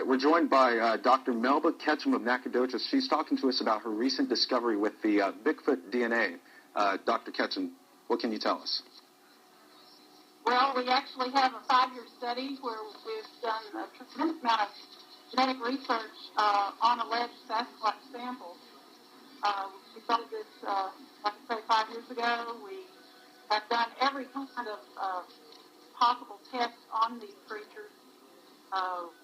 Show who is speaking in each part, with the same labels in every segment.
Speaker 1: we're joined by Dr. Melba Ketchum of Nacogdoches. She's talking to us about her recent discovery with the Bigfoot DNA. Dr. Ketchum, what can you tell us?
Speaker 2: Well, we actually have a 5-year study where we've done a tremendous amount of genetic research on alleged Sasquatch samples. We started this, like I say, 5 years ago. We have done every kind of possible test on these creatures.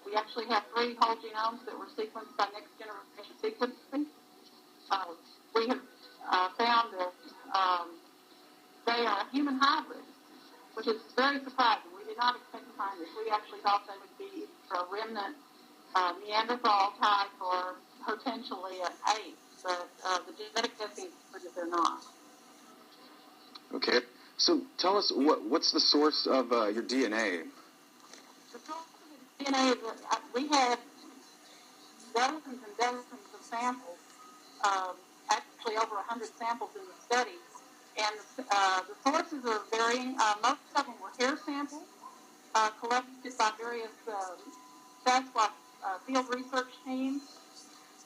Speaker 2: We actually have 3 whole genomes that were sequenced by next generation sequencing. We have found that they are a human hybrid, which is very surprising. We did not expect to find this. We actually thought they would be a remnant Neanderthal type or potentially an ape, but the genetic testing proved that they're not.
Speaker 1: Okay. So tell us, what's the source of your DNA?
Speaker 2: The source of the DNA is that we had dozens and dozens of samples, actually over 100 samples in the study. And the sources are varying. Most of them were hair samples collected by various Sasquatch field research teams.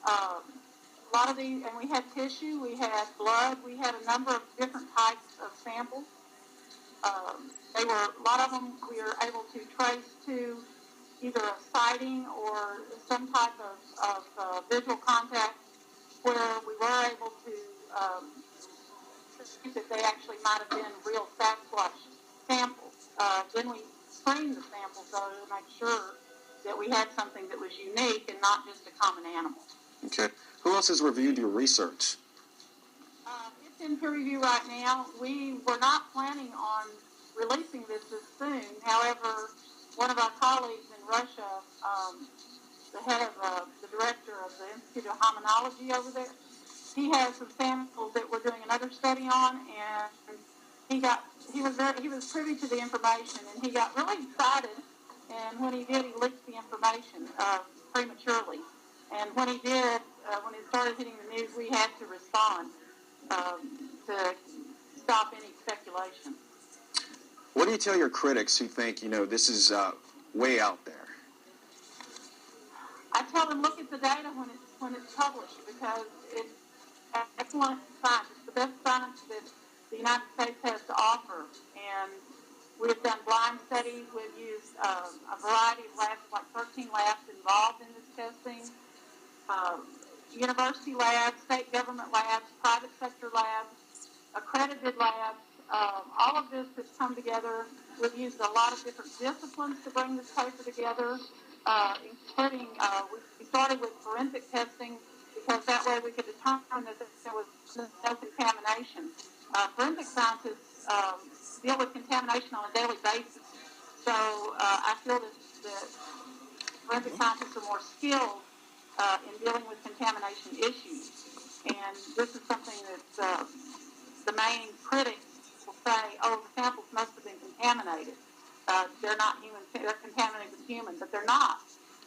Speaker 2: A lot of these, and we had tissue, we had blood, we had a number of different types of samples. A lot of them we were able to trace to either a sighting or some type of visual contact where we were able to that they actually might have been real Sasquatch samples. Then we screened the samples though to make sure that we had something that was unique and not just a common animal.
Speaker 1: Okay. Who else has reviewed your research?
Speaker 2: It's in peer review right now. We were not planning on releasing this soon. However, one of our colleagues in Russia, the head of the director of the Institute of Hominology over there, he has some samples that we're doing another study on, and he was privy to the information, and he got really excited. And when he did, he leaked the information prematurely. And when he did, when it started hitting the news, we had to respond to stop any speculation.
Speaker 1: What do you tell your critics who think, this is way out there?
Speaker 2: I tell them look at the data when it's published, because it's excellent science. It's the best science that the United States has to offer. And we've done blind studies. We've used a variety of labs, like 13 labs involved in this testing. University labs, state government labs, private sector labs, accredited labs. All of this has come together. We've used a lot of different disciplines to bring this paper together, including we started with forensic testing because that way we could determine that there was no contamination. Forensic scientists deal with contamination on a daily basis. So I feel that forensic scientists are more skilled in dealing with contamination issues. And this is something that the main critics will say, the samples must have been contaminated. They're not human, they're contaminated with human, but they're not.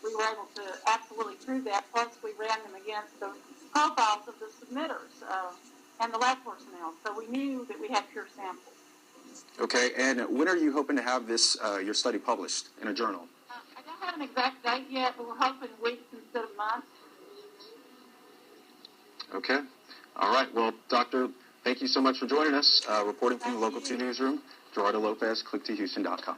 Speaker 2: We were able to absolutely prove that, plus we ran them against the profiles of the submitters and the lab personnel, so we knew that we had pure samples.
Speaker 1: Okay, and when are you hoping to have this, your study published in a journal?
Speaker 2: I don't have an exact date yet, but we're hoping weeks instead of months.
Speaker 1: Okay. All right. Well, Doctor, thank you so much for joining us. Reporting from the Local 2 Newsroom, Gerardo Lopez, click2houston.com.